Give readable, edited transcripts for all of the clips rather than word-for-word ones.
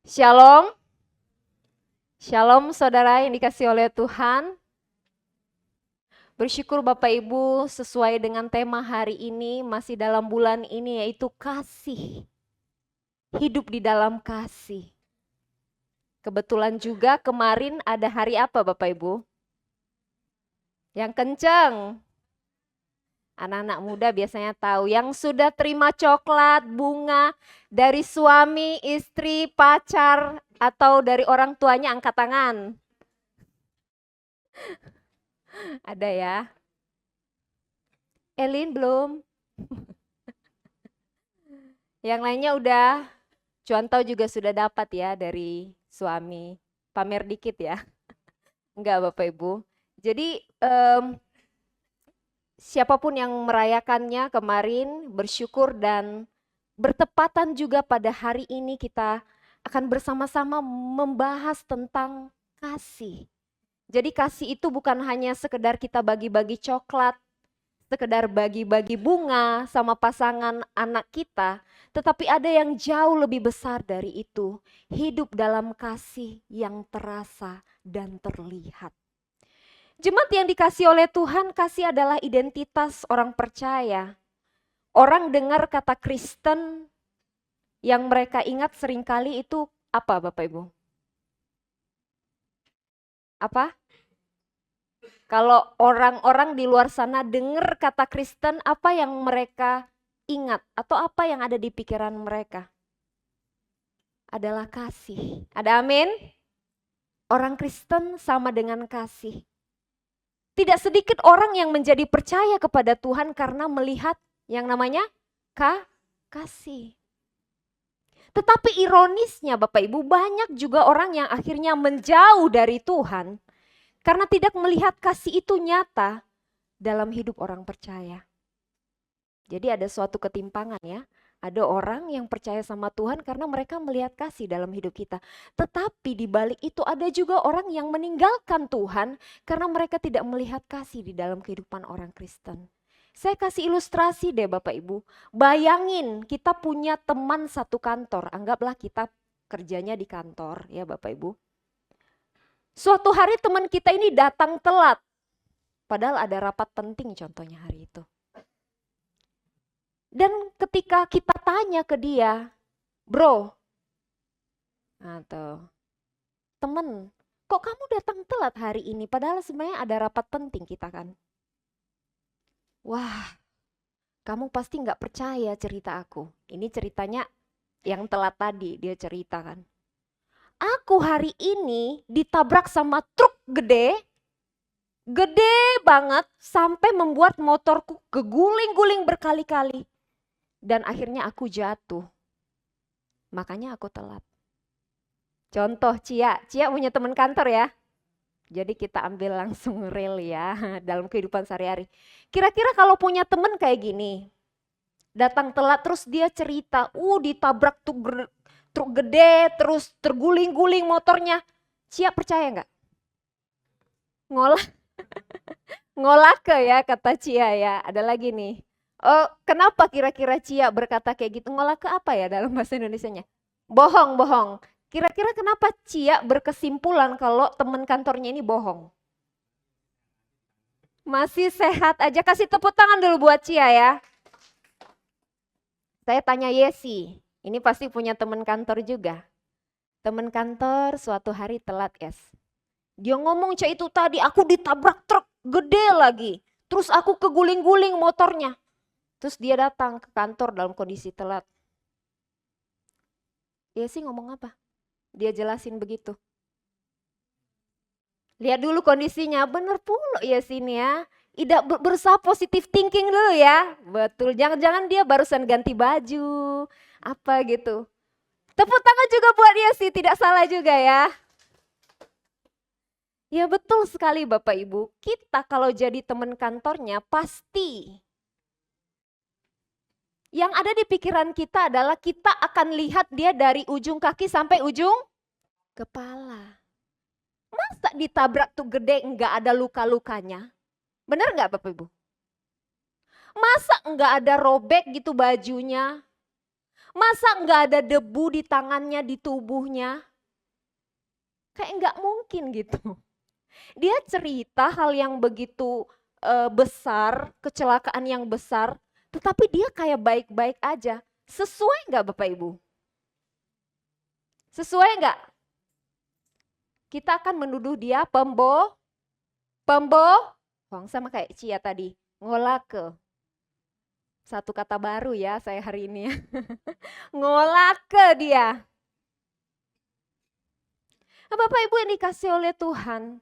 Shalom, shalom saudara yang dikasih oleh Tuhan. Bersyukur Bapak Ibu sesuai dengan tema hari ini, masih dalam bulan ini yaitu kasih. Hidup di dalam kasih. Kebetulan juga kemarin ada hari apa Bapak Ibu? Yang kenceng. Anak-anak muda biasanya tahu, yang sudah terima coklat, bunga dari suami, istri, pacar, atau dari orang tuanya angkat tangan. Ada ya? Elin belum? Yang lainnya udah, Cuantau juga sudah dapat ya dari suami. Pamer dikit ya. Enggak Bapak Ibu. Jadi siapapun yang merayakannya kemarin bersyukur dan bertepatan juga pada hari ini kita akan bersama-sama membahas tentang kasih. Jadi kasih itu bukan hanya sekedar kita bagi-bagi coklat, sekedar bagi-bagi bunga sama pasangan anak kita, tetapi ada yang jauh lebih besar dari itu. Hidup dalam kasih yang terasa dan terlihat. Jemaat yang dikasih oleh Tuhan, kasih adalah identitas orang percaya. Orang dengar kata Kristen, yang mereka ingat seringkali itu apa Bapak Ibu? Apa? Kalau orang-orang di luar sana dengar kata Kristen, apa yang mereka ingat atau apa yang ada di pikiran mereka? Adalah kasih. Ada amin? Orang Kristen sama dengan kasih. Tidak sedikit orang yang menjadi percaya kepada Tuhan karena melihat yang namanya kasih. Tetapi ironisnya Bapak Ibu, banyak juga orang yang akhirnya menjauh dari Tuhan karena tidak melihat kasih itu nyata dalam hidup orang percaya. Jadi ada suatu ketimpangan ya. Ada orang yang percaya sama Tuhan karena mereka melihat kasih dalam hidup kita. Tetapi di balik itu ada juga orang yang meninggalkan Tuhan karena mereka tidak melihat kasih di dalam kehidupan orang Kristen. Saya kasih ilustrasi deh Bapak Ibu. Bayangin kita punya teman satu kantor. Anggaplah kita kerjanya di kantor ya Bapak Ibu. Suatu hari teman kita ini datang telat. Padahal ada rapat penting contohnya hari itu. Dan ketika kita tanya ke dia, bro, atau temen, kok kamu datang telat hari ini? Padahal sebenarnya ada rapat penting kita kan. Wah, kamu pasti nggak percaya cerita aku. Ini ceritanya yang telat tadi, dia cerita kan. Aku hari ini ditabrak sama truk gede banget sampai membuat motorku keguling-guling berkali-kali. Dan akhirnya aku jatuh. Makanya aku telat. Contoh Cia punya teman kantor ya. Jadi kita ambil langsung real ya dalam kehidupan sehari-hari. Kira-kira kalau punya teman kayak gini, datang telat terus dia cerita, ditabrak truk gede terus terguling-guling motornya. Cia percaya nggak? Ngolak ya kata Cia ya. Ada lagi nih. Oh, kenapa kira-kira Cia berkata kayak gitu? Ngolah ke apa ya dalam bahasa Indonesianya? Bohong. Kira-kira kenapa Cia berkesimpulan kalau teman kantornya ini bohong? Masih sehat aja. Kasih tepuk tangan dulu buat Cia ya. Saya tanya Yesi. Ini pasti punya teman kantor juga. Teman kantor suatu hari telat, yes. Dia ngomong Cia itu tadi aku ditabrak truk gede lagi. Terus aku keguling-guling motornya. Terus dia datang ke kantor dalam kondisi telat. Yesi ngomong apa? Dia jelasin begitu. Lihat dulu kondisinya, bener pula Yesi ini ya. Ida berusaha positif thinking dulu ya. Betul, jangan-jangan dia barusan ganti baju, apa gitu. Tepuk tangan juga buat Yesi, tidak salah juga ya. Ya betul sekali Bapak Ibu, kita kalau jadi teman kantornya pasti yang ada di pikiran kita adalah kita akan lihat dia dari ujung kaki sampai ujung kepala. Masa ditabrak tuh gede nggak ada luka-lukanya? Bener nggak Bapak Ibu? Masa nggak ada robek gitu bajunya? Masa nggak ada debu di tangannya, di tubuhnya? Kayak nggak mungkin gitu. Dia cerita hal yang begitu besar, kecelakaan yang besar, tetapi dia kayak baik-baik aja. Sesuai nggak Bapak Ibu? Sesuai nggak? Kita akan menuduh dia pembohong, sama kayak Cia tadi, ngolake. Satu kata baru ya saya hari ini. Ngolake dia. Nah, Bapak Ibu yang dikasih oleh Tuhan,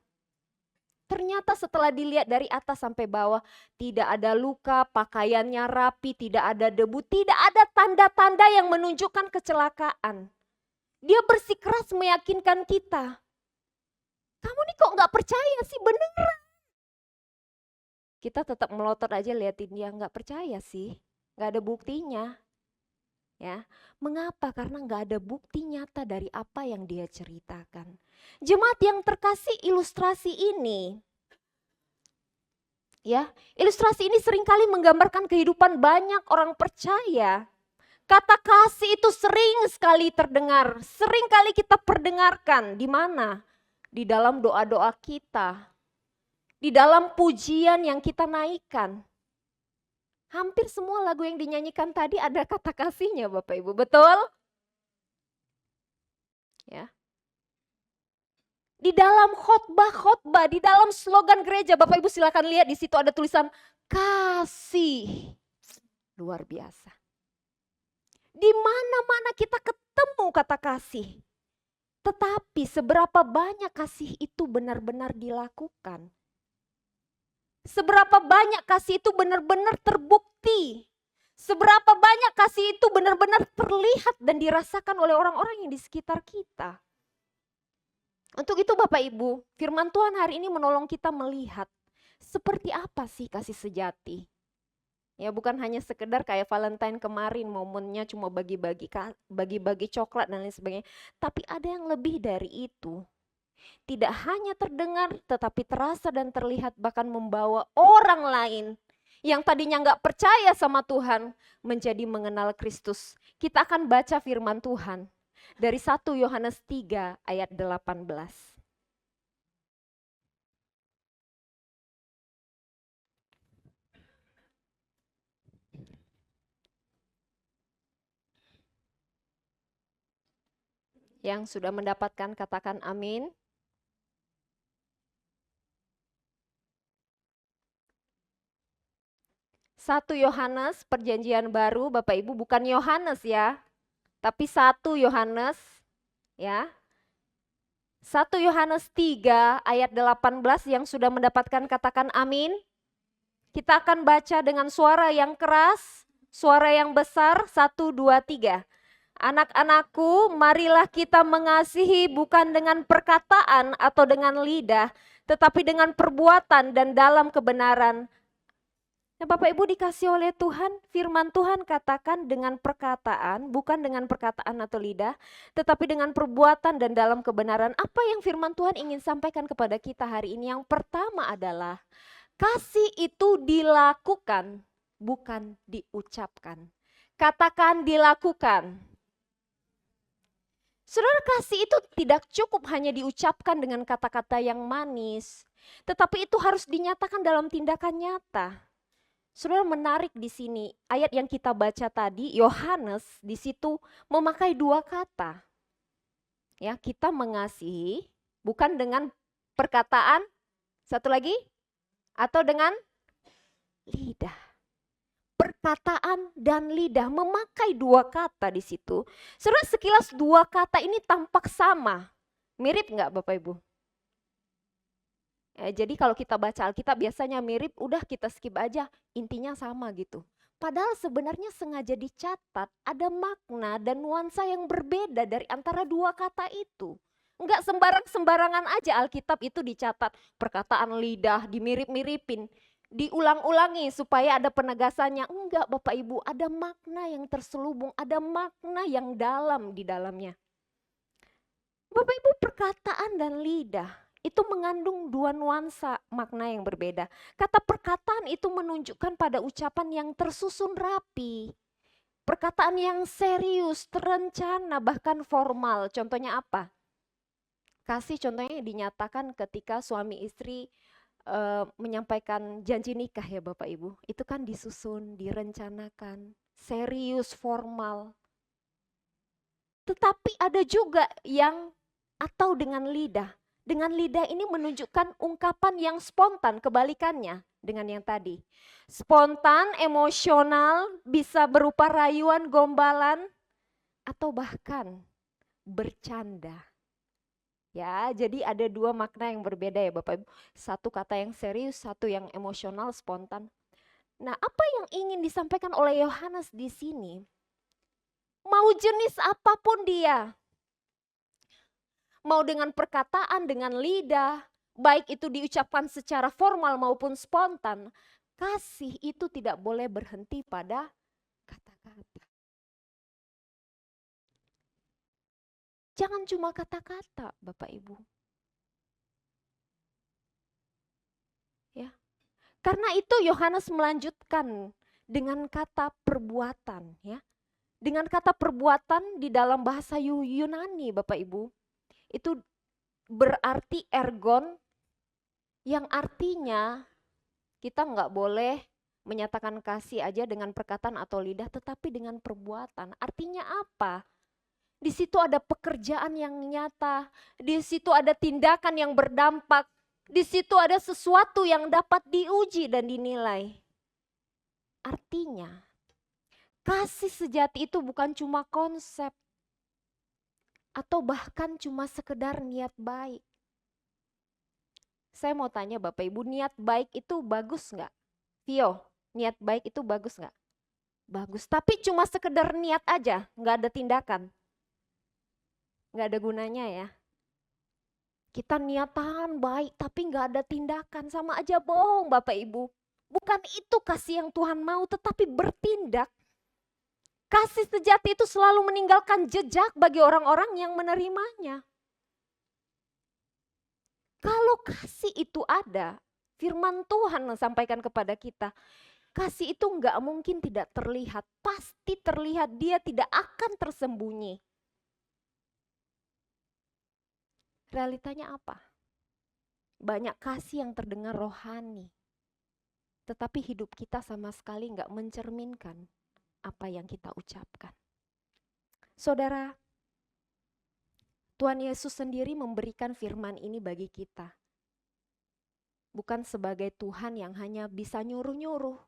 ternyata setelah dilihat dari atas sampai bawah, tidak ada luka, pakaiannya rapi, tidak ada debu, tidak ada tanda-tanda yang menunjukkan kecelakaan. Dia bersikeras meyakinkan kita. Kamu nih kok gak percaya sih, beneran. Kita tetap melotot aja liatin dia, gak percaya sih, gak ada buktinya. Ya, mengapa? Karena nggak ada bukti nyata dari apa yang dia ceritakan. Jemaat yang terkasih, ilustrasi ini, ya, ilustrasi ini seringkali menggambarkan kehidupan banyak orang percaya. Kata kasih itu sering sekali terdengar, sering kali kita perdengarkan. Di mana? Di dalam doa-doa kita, di dalam pujian yang kita naikkan. Hampir semua lagu yang dinyanyikan tadi ada kata kasihnya Bapak Ibu, betul? Ya. Di dalam khotbah-khotbah, di dalam slogan gereja, Bapak Ibu silakan lihat di situ ada tulisan kasih. Luar biasa. Di mana-mana kita ketemu kata kasih. Tetapi seberapa banyak kasih itu benar-benar dilakukan? Seberapa banyak kasih itu benar-benar terbukti? Seberapa banyak kasih itu benar-benar terlihat dan dirasakan oleh orang-orang yang di sekitar kita? Untuk itu Bapak Ibu, firman Tuhan hari ini menolong kita melihat seperti apa sih kasih sejati. Ya bukan hanya sekedar kayak Valentine kemarin momennya cuma bagi-bagi coklat dan lain sebagainya. Tapi ada yang lebih dari itu. Tidak hanya terdengar tetapi terasa dan terlihat bahkan membawa orang lain yang tadinya nggak percaya sama Tuhan menjadi mengenal Kristus. Kita akan baca firman Tuhan dari 1 Yohanes 3 ayat 18. Yang sudah mendapatkan katakan amin. 1 Yohanes perjanjian baru Bapak Ibu, bukan Yohanes ya, tapi 1 Yohanes ya. 1 Yohanes 3 ayat 18 yang sudah mendapatkan katakan amin. Kita akan baca dengan suara yang keras, suara yang besar, 1, 2, 3. Anak-anakku, marilah kita mengasihi bukan dengan perkataan atau dengan lidah, tetapi dengan perbuatan dan dalam kebenaran. Nah Bapak Ibu dikasih oleh Tuhan, firman Tuhan katakan dengan perkataan, bukan dengan perkataan atau lidah, tetapi dengan perbuatan dan dalam kebenaran. Apa yang firman Tuhan ingin sampaikan kepada kita hari ini? Yang pertama adalah, kasih itu dilakukan, bukan diucapkan. Katakan dilakukan. Saudara, kasih itu tidak cukup hanya diucapkan dengan kata-kata yang manis, tetapi itu harus dinyatakan dalam tindakan nyata. Saudara, menarik di sini ayat yang kita baca tadi, Yohanes di situ memakai dua kata. Ya, kita mengasihi bukan dengan perkataan, satu lagi, atau dengan lidah. Perkataan dan lidah memakai dua kata di situ. Saudara, sekilas dua kata ini tampak sama. Mirip nggak Bapak Ibu? Jadi kalau kita baca Alkitab biasanya mirip, udah kita skip aja, intinya sama gitu. Padahal sebenarnya sengaja dicatat ada makna dan nuansa yang berbeda dari antara dua kata itu. Enggak sembarangan aja Alkitab itu dicatat, perkataan lidah dimirip-miripin, diulang-ulangi supaya ada penegasannya. Enggak Bapak Ibu, ada makna yang terselubung, ada makna yang dalam di dalamnya. Bapak Ibu, perkataan dan lidah itu mengandung dua nuansa makna yang berbeda. Kata perkataan itu menunjukkan pada ucapan yang tersusun rapi. Perkataan yang serius, terencana, bahkan formal. Contohnya apa? Kasih contohnya dinyatakan ketika suami istri menyampaikan janji nikah ya Bapak Ibu. Itu kan disusun, direncanakan, serius, formal. Tetapi ada juga yang atau dengan lidah. Dengan lidah ini menunjukkan ungkapan yang spontan, kebalikannya dengan yang tadi. Spontan, emosional, bisa berupa rayuan, gombalan, atau bahkan bercanda. Ya, jadi ada dua makna yang berbeda ya Bapak Ibu. Satu kata yang serius, satu yang emosional, spontan. Nah, apa yang ingin disampaikan oleh Yohanes di sini? Mau jenis apapun dia, mau dengan perkataan, dengan lidah, baik itu diucapkan secara formal maupun spontan, kasih itu tidak boleh berhenti pada kata-kata. Jangan cuma kata-kata, Bapak Ibu. Ya. Karena itu Yohanes melanjutkan dengan kata perbuatan, ya. Dengan kata perbuatan di dalam bahasa Yunani, Bapak Ibu, itu berarti ergon, yang artinya kita nggak boleh menyatakan kasih aja dengan perkataan atau lidah, tetapi dengan perbuatan. Artinya apa? Di situ ada pekerjaan yang nyata, di situ ada tindakan yang berdampak, di situ ada sesuatu yang dapat diuji dan dinilai. Artinya, kasih sejati itu bukan cuma konsep atau bahkan cuma sekedar niat baik. Saya mau tanya Bapak Ibu, niat baik itu bagus nggak? Vio, niat baik itu bagus nggak? Bagus, tapi cuma sekedar niat aja, nggak ada tindakan. Nggak ada gunanya ya. Kita niatan baik tapi nggak ada tindakan, sama aja bohong Bapak Ibu. Bukan itu kasih yang Tuhan mau, tetapi bertindak. Kasih sejati itu selalu meninggalkan jejak bagi orang-orang yang menerimanya. Kalau kasih itu ada, firman Tuhan menyampaikan kepada kita, kasih itu nggak mungkin tidak terlihat, pasti terlihat, dia tidak akan tersembunyi. Realitanya apa? Banyak kasih yang terdengar rohani, tetapi hidup kita sama sekali nggak mencerminkan apa yang kita ucapkan. Saudara, Tuhan Yesus sendiri memberikan firman ini bagi kita. Bukan sebagai Tuhan yang hanya bisa nyuruh-nyuruh.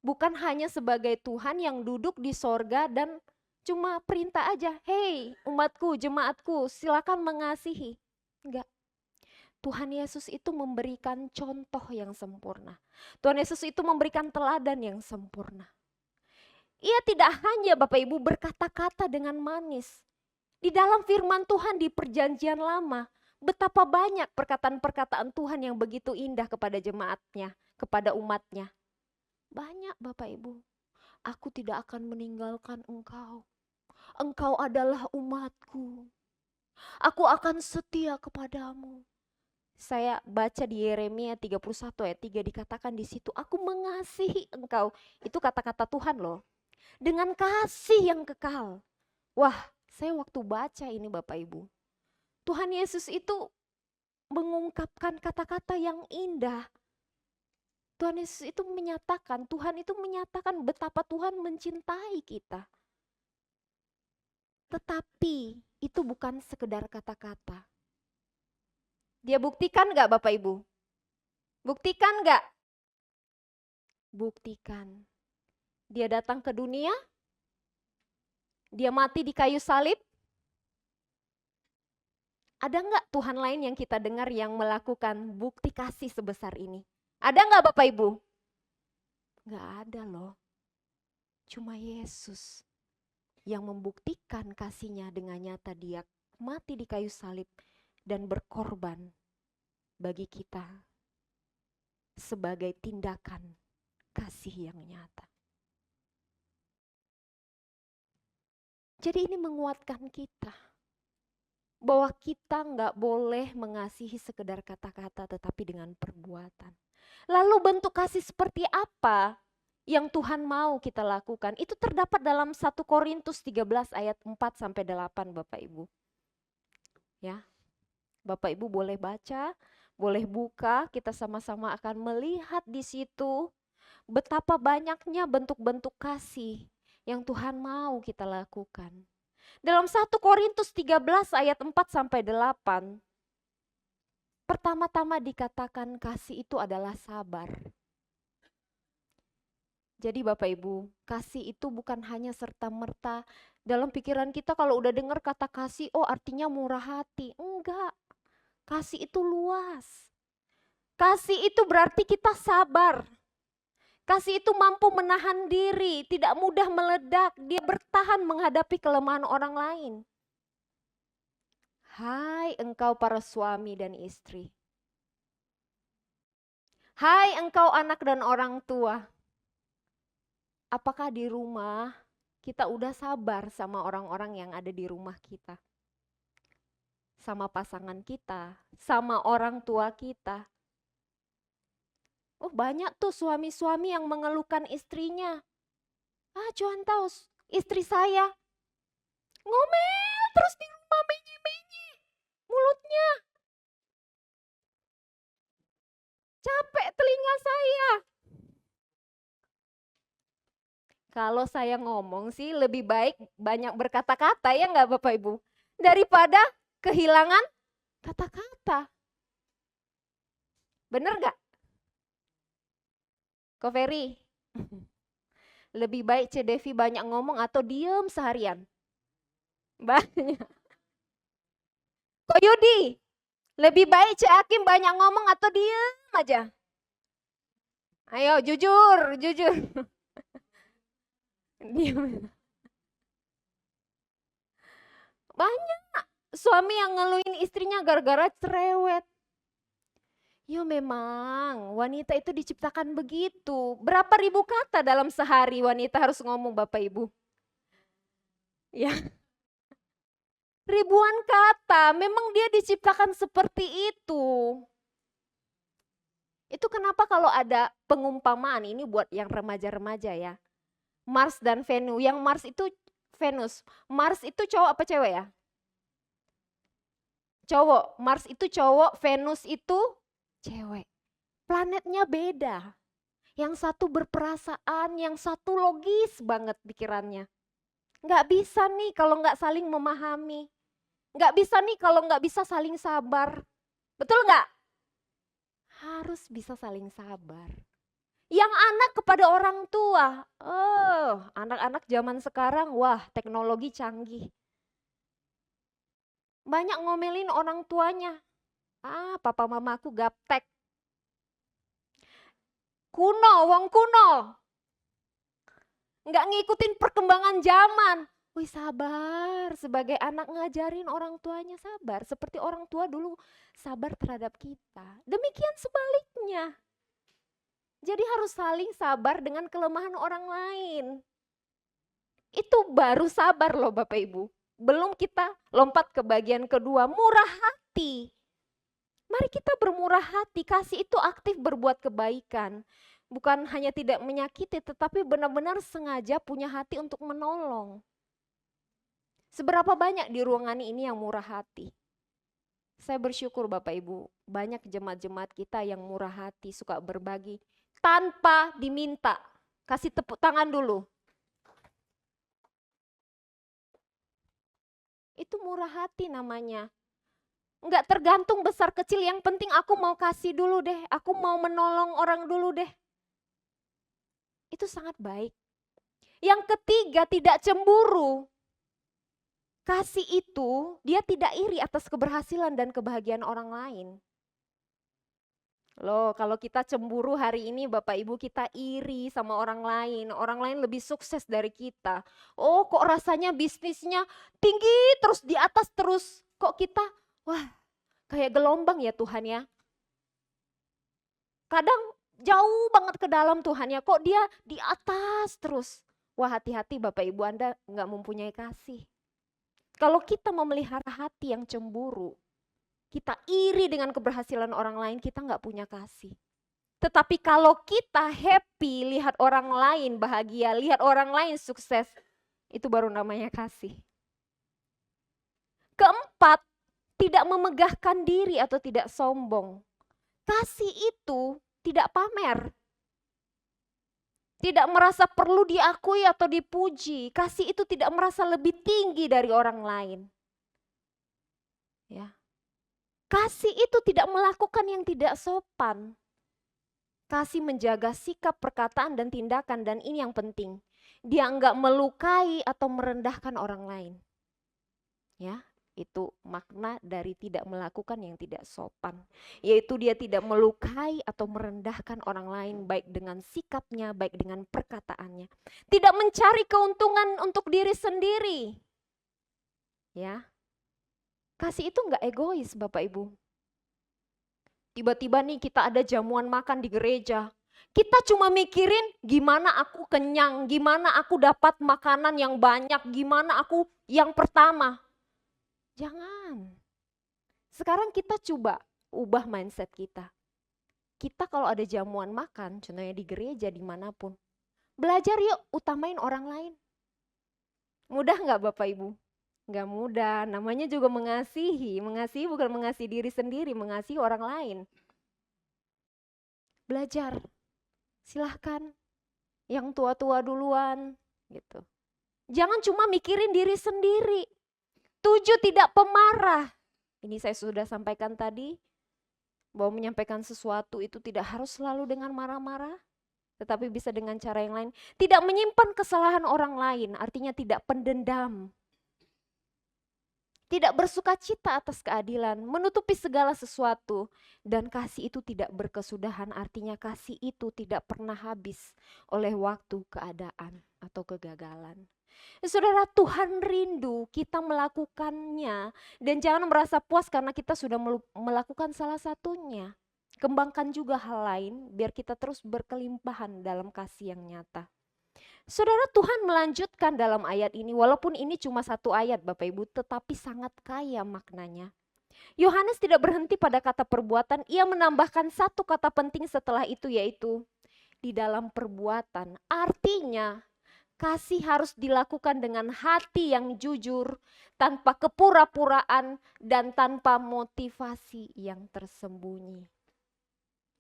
Bukan hanya sebagai Tuhan yang duduk di sorga dan cuma perintah aja. Hei umatku, jemaatku, silakan mengasihi. Enggak. Tuhan Yesus itu memberikan contoh yang sempurna. Tuhan Yesus itu memberikan teladan yang sempurna. Ia tidak hanya Bapak Ibu berkata-kata dengan manis. Di dalam firman Tuhan di perjanjian lama, betapa banyak perkataan-perkataan Tuhan yang begitu indah kepada jemaatnya, kepada umatnya. Banyak Bapak Ibu. Aku tidak akan meninggalkan engkau. Engkau adalah umatku. Aku akan setia kepadamu. Saya baca di Yeremia 31 ayat 3 dikatakan di situ, aku mengasihi engkau. Itu kata-kata Tuhan loh. Dengan kasih yang kekal. Wah, saya waktu baca ini Bapak Ibu, Tuhan Yesus itu mengungkapkan kata-kata yang indah. Tuhan Yesus itu menyatakan, Tuhan itu menyatakan betapa Tuhan mencintai kita. Tetapi itu bukan sekedar kata-kata. Dia buktikan gak Bapak Ibu? Buktikan gak? Buktikan. Dia datang ke dunia, dia mati di kayu salib. Ada nggak Tuhan lain yang kita dengar yang melakukan bukti kasih sebesar ini? Ada nggak Bapak Ibu? Nggak ada loh. Cuma Yesus yang membuktikan kasihnya dengan nyata, dia mati di kayu salib dan berkorban bagi kita sebagai tindakan kasih yang nyata. Jadi ini menguatkan kita bahwa kita nggak boleh mengasihi sekedar kata-kata tetapi dengan perbuatan. Lalu bentuk kasih seperti apa yang Tuhan mau kita lakukan. Itu terdapat dalam 1 Korintus 13 ayat 4 sampai 8 Bapak Ibu. Ya. Bapak Ibu boleh baca, boleh buka, kita sama-sama akan melihat di situ betapa banyaknya bentuk-bentuk kasih yang Tuhan mau kita lakukan. Dalam 1 Korintus 13 ayat 4 sampai 8, pertama-tama dikatakan kasih itu adalah sabar. Jadi Bapak Ibu, kasih itu bukan hanya serta-merta dalam pikiran kita kalau udah dengar kata kasih, oh artinya murah hati. Enggak, kasih itu luas. Kasih itu berarti kita sabar. Kasih itu mampu menahan diri, tidak mudah meledak, dia bertahan menghadapi kelemahan orang lain. Hai engkau para suami dan istri. Hai engkau anak dan orang tua. Apakah di rumah kita udah sabar sama orang-orang yang ada di rumah kita? Sama pasangan kita, sama orang tua kita. Oh banyak tuh suami-suami yang mengeluhkan istrinya. Cuan tahu istri saya ngomel terus di rumah, menyi-menyi mulutnya. Capek telinga saya. Kalau saya ngomong sih lebih baik banyak berkata-kata ya nggak Bapak Ibu? Daripada kehilangan kata-kata. Bener nggak? Ko Ferry? Lebih baik Ce Devi banyak ngomong atau diem seharian? Banyak. Ko Yudi? Lebih baik Ce Hakim banyak ngomong atau diem aja? Ayo jujur, jujur. Diam. Banyak suami yang ngeluhin istrinya gara-gara cerewet. Ya memang wanita itu diciptakan begitu. Berapa ribu kata dalam sehari wanita harus ngomong Bapak Ibu? Ya. Ribuan kata, memang dia diciptakan seperti itu. Itu kenapa kalau ada pengumpamaan, ini buat yang remaja-remaja ya. Mars dan Venus, yang Mars itu Venus. Mars itu cowok apa cewek ya? Cowok, Mars itu cowok, Venus itu cewek. Planetnya beda. Yang satu berperasaan, yang satu logis banget pikirannya. Nggak bisa nih kalau nggak saling memahami. Nggak bisa nih kalau nggak bisa saling sabar. Betul nggak? Harus bisa saling sabar. Yang anak kepada orang tua. Anak-anak zaman sekarang, wah teknologi canggih. Banyak ngomelin orang tuanya. Papa mamaku gaptek. Kuno, wong kuno. Nggak ngikutin perkembangan zaman. Wih sabar, sebagai anak ngajarin orang tuanya sabar. Seperti orang tua dulu sabar terhadap kita. Demikian sebaliknya. Jadi harus saling sabar dengan kelemahan orang lain. Itu baru sabar loh Bapak Ibu. Belum kita lompat ke bagian kedua, murah hati. Mari kita bermurah hati, kasih itu aktif berbuat kebaikan. Bukan hanya tidak menyakiti, tetapi benar-benar sengaja punya hati untuk menolong. Seberapa banyak di ruangan ini yang murah hati? Saya bersyukur Bapak Ibu, banyak jemaat-jemaat kita yang murah hati, suka berbagi tanpa diminta. Kasih tepuk tangan dulu. Itu murah hati namanya. Enggak tergantung besar kecil, yang penting aku mau kasih dulu deh, aku mau menolong orang dulu deh. Itu sangat baik. Yang ketiga, tidak cemburu. Kasih itu, dia tidak iri atas keberhasilan dan kebahagiaan orang lain. Loh, kalau kita cemburu hari ini Bapak Ibu, kita iri sama orang lain lebih sukses dari kita. Oh kok rasanya bisnisnya tinggi terus, di atas terus. Kok kita, wah kayak gelombang ya Tuhan ya. Kadang jauh banget ke dalam Tuhan ya, kok dia di atas terus. Wah hati-hati Bapak Ibu, Anda nggak mempunyai kasih. Kalau kita memelihara hati yang cemburu, kita iri dengan keberhasilan orang lain, kita nggak punya kasih. Tetapi kalau kita happy, lihat orang lain bahagia, lihat orang lain sukses, itu baru namanya kasih. Keempat, tidak memegahkan diri atau tidak sombong. Kasih itu tidak pamer. Tidak merasa perlu diakui atau dipuji. Kasih itu tidak merasa lebih tinggi dari orang lain. Ya. Kasih itu tidak melakukan yang tidak sopan. Kasih menjaga sikap, perkataan, dan tindakan, dan ini yang penting. Dia enggak melukai atau merendahkan orang lain. Ya, itu makna dari tidak melakukan yang tidak sopan. Yaitu dia tidak melukai atau merendahkan orang lain baik dengan sikapnya, baik dengan perkataannya. Tidak mencari keuntungan untuk diri sendiri. Ya. Kasih itu enggak egois, Bapak Ibu. Tiba-tiba nih kita ada jamuan makan di gereja. Kita cuma mikirin gimana aku kenyang, gimana aku dapat makanan yang banyak, gimana aku yang pertama. Jangan. Sekarang kita coba ubah mindset kita. Kita kalau ada jamuan makan, contohnya di gereja, dimanapun. Belajar yuk utamain orang lain. Mudah nggak Bapak Ibu? Nggak mudah, namanya juga mengasihi. Mengasihi bukan mengasihi diri sendiri, mengasihi orang lain. Belajar, silahkan. Yang tua-tua duluan, gitu. Jangan cuma mikirin diri sendiri. 7, tidak pemarah. Ini saya sudah sampaikan tadi, bahwa menyampaikan sesuatu itu tidak harus selalu dengan marah-marah, tetapi bisa dengan cara yang lain. Tidak menyimpan kesalahan orang lain, artinya tidak pendendam. Tidak bersukacita atas keadilan, menutupi segala sesuatu, dan kasih itu tidak berkesudahan, artinya kasih itu tidak pernah habis oleh waktu, keadaan, atau kegagalan. Saudara, Tuhan rindu kita melakukannya, dan jangan merasa puas karena kita sudah melakukan salah satunya. Kembangkan juga hal lain, biar kita terus berkelimpahan dalam kasih yang nyata. Saudara, Tuhan melanjutkan dalam ayat ini, walaupun ini cuma satu ayat Bapak Ibu, tetapi sangat kaya maknanya. Yohanes tidak berhenti pada kata perbuatan, ia menambahkan satu kata penting setelah itu, yaitu di dalam perbuatan. Artinya, kasih harus dilakukan dengan hati yang jujur, tanpa kepura-puraan, dan tanpa motivasi yang tersembunyi.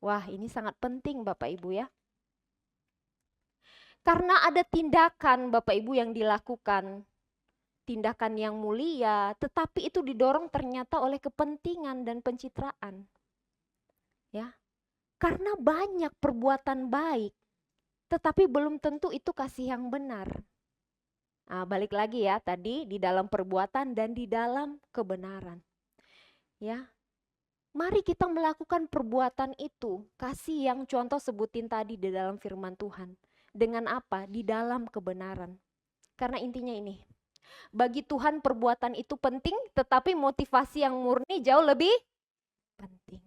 Wah, ini sangat penting Bapak Ibu ya. Karena ada tindakan Bapak Ibu yang dilakukan, tindakan yang mulia, tetapi itu didorong ternyata oleh kepentingan dan pencitraan. Ya. Karena banyak perbuatan baik, tetapi belum tentu itu kasih yang benar. Nah, balik lagi ya tadi, di dalam perbuatan dan di dalam kebenaran. Ya. Mari kita melakukan perbuatan itu, kasih yang contoh sebutin tadi di dalam firman Tuhan. Dengan apa? Di dalam kebenaran. Karena intinya ini, bagi Tuhan perbuatan itu penting, tetapi motivasi yang murni jauh lebih penting.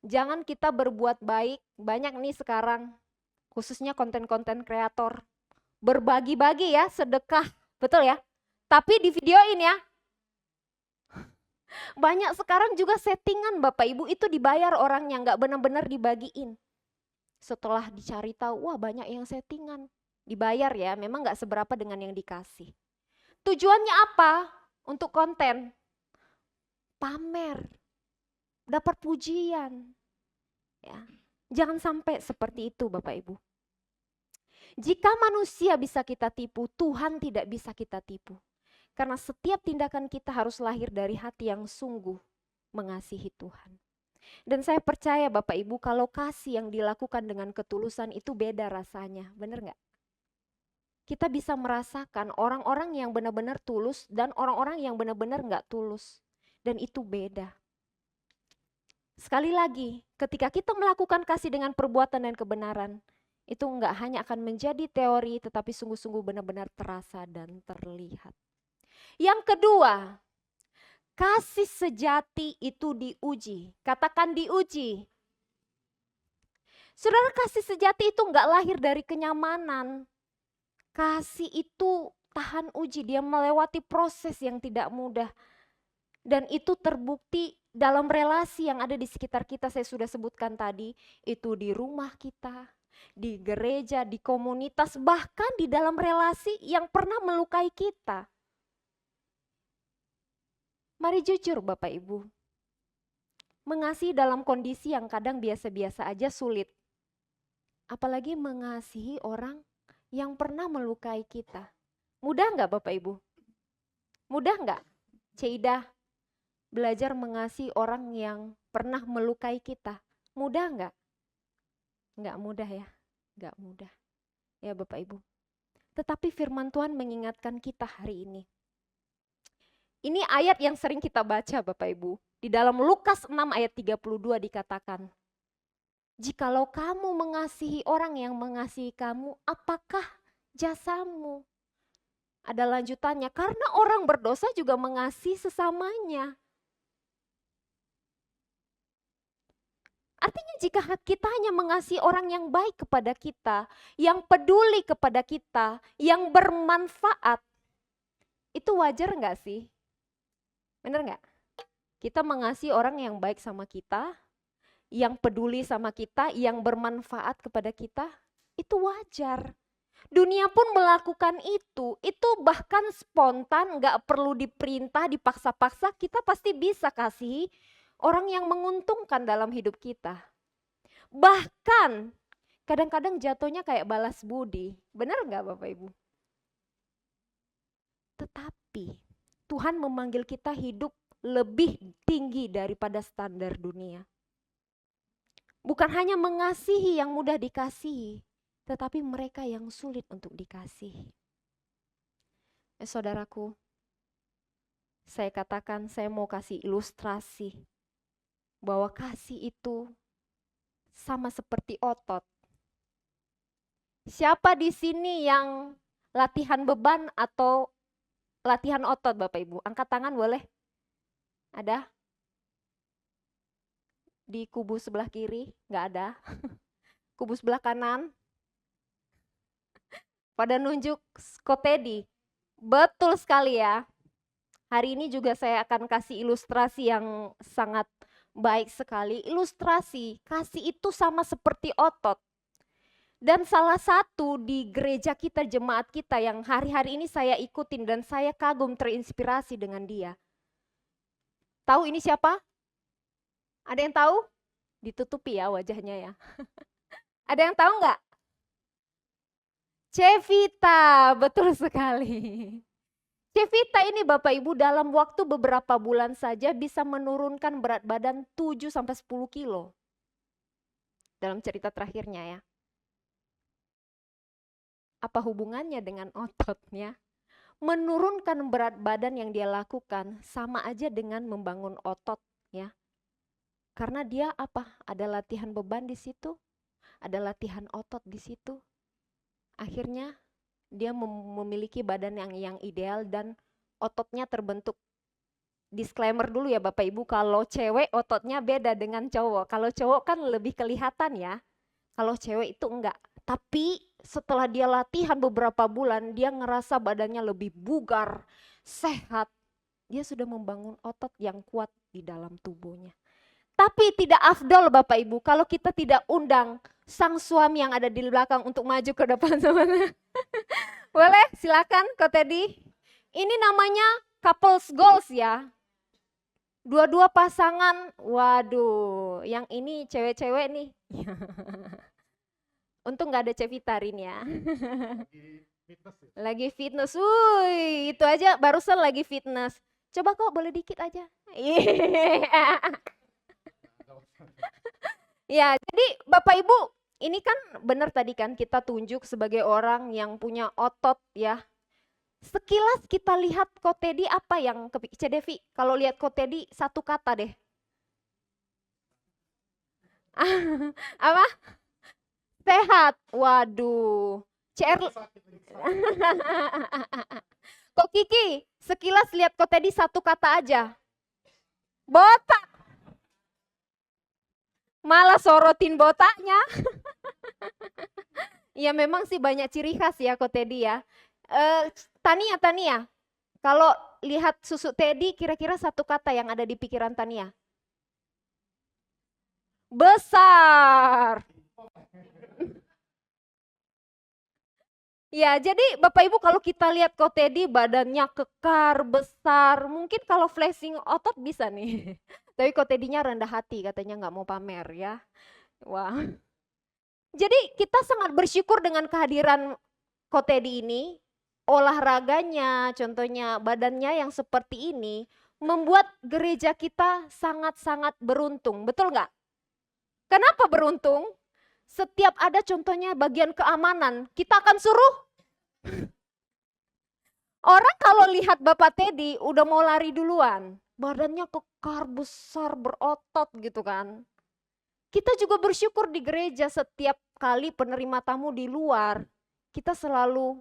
Jangan kita berbuat baik, banyak nih sekarang, khususnya konten-konten kreator, berbagi-bagi ya, sedekah, betul ya? Tapi di videoin ya. Banyak sekarang juga settingan Bapak Ibu, itu dibayar orangnya, nggak benar-benar dibagiin. Setelah dicari tahu, wah banyak yang settingan. Dibayar ya, memang gak seberapa dengan yang dikasih. Tujuannya apa? Untuk konten. Pamer. Dapat pujian. Ya. Jangan sampai seperti itu Bapak Ibu. Jika manusia bisa kita tipu, Tuhan tidak bisa kita tipu. Karena setiap tindakan kita harus lahir dari hati yang sungguh mengasihi Tuhan. Dan saya percaya Bapak Ibu, kalau kasih yang dilakukan dengan ketulusan itu beda rasanya, benar nggak? Kita bisa merasakan orang-orang yang benar-benar tulus dan orang-orang yang benar-benar nggak tulus. Dan itu beda. Sekali lagi, ketika kita melakukan kasih dengan perbuatan dan kebenaran, itu nggak hanya akan menjadi teori, tetapi sungguh-sungguh benar-benar terasa dan terlihat. Yang kedua, kasih sejati itu diuji. Katakan diuji. Saudara, kasih sejati itu enggak lahir dari kenyamanan. Kasih itu tahan uji, dia melewati proses yang tidak mudah. Dan itu terbukti dalam relasi yang ada di sekitar kita, saya sudah sebutkan tadi, itu di rumah kita, di gereja, di komunitas, bahkan di dalam relasi yang pernah melukai kita. Mari jujur Bapak Ibu, mengasihi dalam kondisi yang kadang biasa-biasa aja sulit. Apalagi mengasihi orang yang pernah melukai kita. Mudah nggak Bapak Ibu? Mudah nggak? Ceidah, belajar mengasihi orang yang pernah melukai kita. Mudah nggak? Nggak mudah ya, nggak mudah. Ya Bapak Ibu. Tetapi firman Tuhan mengingatkan kita hari ini. Ini ayat yang sering kita baca Bapak Ibu. Di dalam Lukas 6 ayat 32 dikatakan, jikalau kamu mengasihi orang yang mengasihi kamu, apakah jasamu? Ada lanjutannya, karena orang berdosa juga mengasihi sesamanya. Artinya jika kita hanya mengasihi orang yang baik kepada kita, yang peduli kepada kita, yang bermanfaat, itu wajar nggak sih? Bener nggak? Kita mengasihi orang yang baik sama kita, yang peduli sama kita, yang bermanfaat kepada kita, itu wajar. Dunia pun melakukan itu bahkan spontan, nggak perlu diperintah, dipaksa-paksa, kita pasti bisa kasih orang yang menguntungkan dalam hidup kita. Bahkan kadang-kadang jatuhnya kayak balas budi, benar nggak Bapak Ibu? Tetapi Tuhan memanggil kita hidup lebih tinggi daripada standar dunia. Bukan hanya mengasihi yang mudah dikasihi, tetapi mereka yang sulit untuk dikasihi. Saudaraku, saya katakan saya mau kasih ilustrasi bahwa kasih itu sama seperti otot. Siapa di sini yang latihan beban atau latihan otot Bapak Ibu? Angkat tangan boleh? Ada? Di kubu sebelah kiri? Nggak ada. Kubu sebelah kanan? Pada nunjuk Kotedi. Betul sekali ya. Hari ini juga saya akan kasih ilustrasi yang sangat baik sekali. Ilustrasi, kasih itu sama seperti otot. Dan salah satu di gereja kita, jemaat kita yang hari-hari ini saya ikutin dan saya kagum terinspirasi dengan dia. Tahu ini siapa? Ada yang tahu? Ditutupi ya wajahnya ya. Ada yang tahu nggak? Cevita, betul sekali. Cevita ini Bapak Ibu dalam waktu beberapa bulan saja bisa menurunkan berat badan 7-10 kilo. Dalam cerita terakhirnya ya. Apa hubungannya dengan ototnya? Menurunkan berat badan yang dia lakukan sama aja dengan membangun otot ya. Karena dia apa? Ada latihan beban di situ, ada latihan otot di situ. Akhirnya dia memiliki badan yang ideal dan ototnya terbentuk. Disclaimer dulu ya Bapak Ibu, kalau cewek ototnya beda dengan cowok. Kalau cowok kan lebih kelihatan ya, kalau cewek itu enggak. Tapi setelah dia latihan beberapa bulan, dia ngerasa badannya lebih bugar, sehat. Dia sudah membangun otot yang kuat di dalam tubuhnya. Tapi tidak afdol Bapak Ibu kalau kita tidak undang sang suami yang ada di belakang untuk maju ke depan sama. Boleh silakan Ko Teddy. Ini namanya couples goals ya. Dua-dua pasangan, waduh, yang ini cewek-cewek nih. Untung gak ada Cevitarin ya. Lagi fitness, itu aja barusan lagi fitness. Coba kok boleh dikit aja. Ya, jadi Bapak Ibu, ini kan benar tadi kan kita tunjuk sebagai orang yang punya otot ya. Sekilas kita lihat Ko Teddy apa yang Cedevi, kalau lihat Ko Teddy satu kata deh. Apa? Sehat. Waduh. CR. Kok Kiki, sekilas lihat Ko Teddy satu kata aja. Botak. Malah sorotin botaknya. Ya memang sih banyak ciri khas ya Ko Teddy ya. Tania, kalau lihat susu Teddy, kira-kira satu kata yang ada di pikiran Tania. Besar. Ya, jadi Bapak Ibu kalau kita lihat kok Teddy badannya kekar, besar, mungkin kalau flexing otot bisa nih. Tapi kok Teddy-nya rendah hati, katanya nggak mau pamer ya. Wah. Jadi kita sangat bersyukur dengan kehadiran kok Teddy ini, olahraganya, contohnya badannya yang seperti ini, membuat gereja kita sangat-sangat beruntung, betul nggak? Kenapa beruntung? Setiap ada contohnya bagian keamanan, kita akan suruh orang kalau lihat Bapak Teddy udah mau lari duluan. Badannya kekar, besar, berotot gitu kan. Kita juga bersyukur di gereja setiap kali penerima tamu di luar. Kita selalu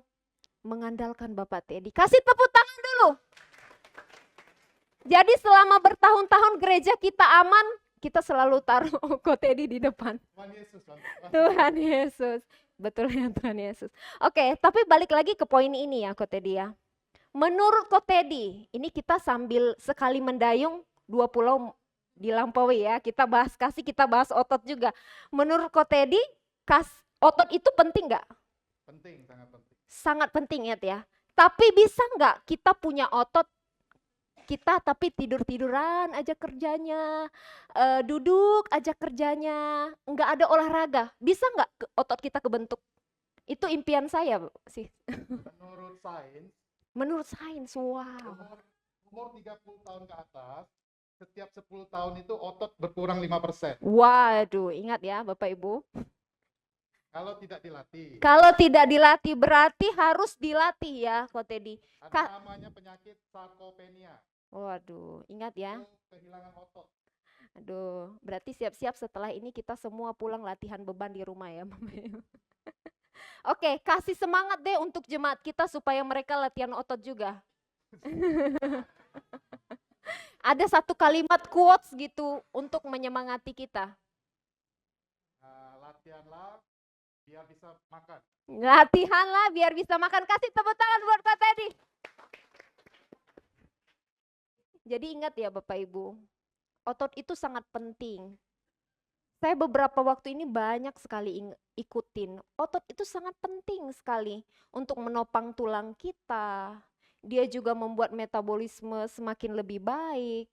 mengandalkan Bapak Teddy. Kasih tepuk tangan dulu. Jadi selama bertahun-tahun gereja kita aman, kita selalu taruh Ko Teddy di depan. Tuhan Yesus. Betul ya Tuhan Yesus. Oke, tapi balik lagi ke poin ini ya Ko Teddy ya. Menurut Ko Teddy, ini kita sambil sekali mendayung 2 pulau dilampaui ya. Kita bahas otot juga. Menurut Ko Teddy, otot itu penting nggak? Penting, sangat penting. Sangat penting ya. Tapi bisa nggak kita punya otot kita tapi tidur-tiduran aja kerjanya, duduk aja kerjanya, nggak ada olahraga. Bisa nggak otot kita kebentuk? Itu impian saya sih. Menurut sains, wow. Umur 30 tahun ke atas, setiap 10 tahun itu otot berkurang 5%. Waduh, ingat ya Bapak Ibu. Kalau tidak dilatih. Kalau tidak dilatih berarti harus dilatih ya Ko Teddy. Ada namanya penyakit sarkopenia. Waduh, ingat ya. Kehilangan otot. Aduh, berarti siap-siap setelah ini kita semua pulang latihan beban di rumah ya. Oke, kasih semangat deh untuk jemaat kita supaya mereka latihan otot juga. Ada satu kalimat quotes gitu untuk menyemangati kita. Latihanlah biar bisa makan. Latihanlah biar bisa makan. Kasih tepuk tangan buat Kak Teddy. Jadi ingat ya Bapak Ibu, otot itu sangat penting. Saya beberapa waktu ini banyak sekali ikutin. Otot itu sangat penting sekali untuk menopang tulang kita. Dia juga membuat metabolisme semakin lebih baik.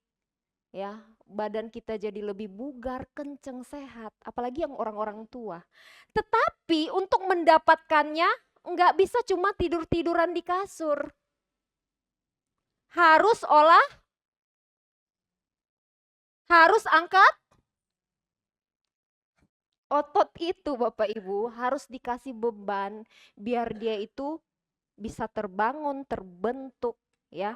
Ya, badan kita jadi lebih bugar, kenceng, sehat. Apalagi yang orang-orang tua. Tetapi untuk mendapatkannya nggak bisa cuma tidur-tiduran di kasur. Harus harus angkat otot itu Bapak Ibu, harus dikasih beban biar dia itu bisa terbangun, terbentuk ya.